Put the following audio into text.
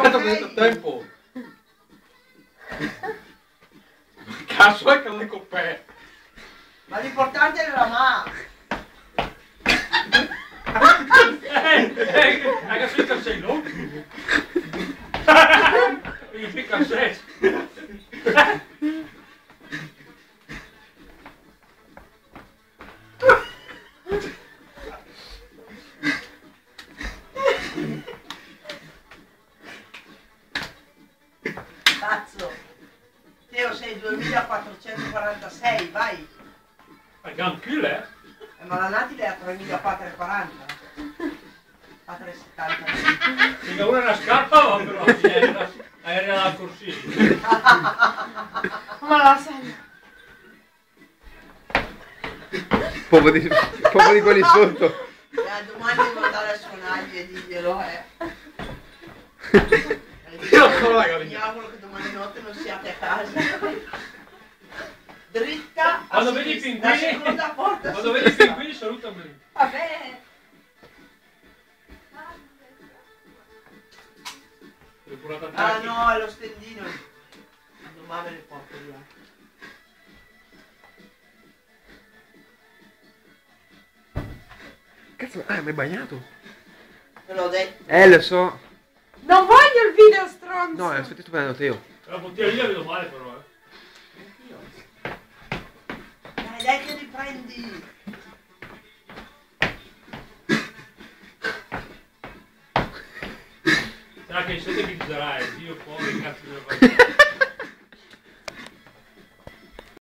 fatto questo tempo? Cazzo è che non è coperto? Ma l'importante è la mano. Ragazzi, il sei no? Io fico sei. Cazzo. Teo sei 2446, vai. Anche lei? Ma la Natile è a 3440. A 370. Mica una è una scarpa, ma però era la corsia. Ma la sai. Poco di quelli sotto. Domani devo andare a suonargli e dirglielo, Io sono la Mi auguro che domani notte non siate a casa. Dritta a Quando vedi i sinistra, la pinguini, seconda porta a quando vedi i sinistra. pinguini salutami. Vabbè. Ah no, è lo stendino. Domani me ne porto via. Cazzo, mi hai bagnato? Te l'ho detto. Lo so. Non voglio il video stronzo. No, aspetta, sto prendendo Teo. La bottiglia vedo male però, Dai che riprendi. Sarà che siete che dirai, io poi cazzo devo fare.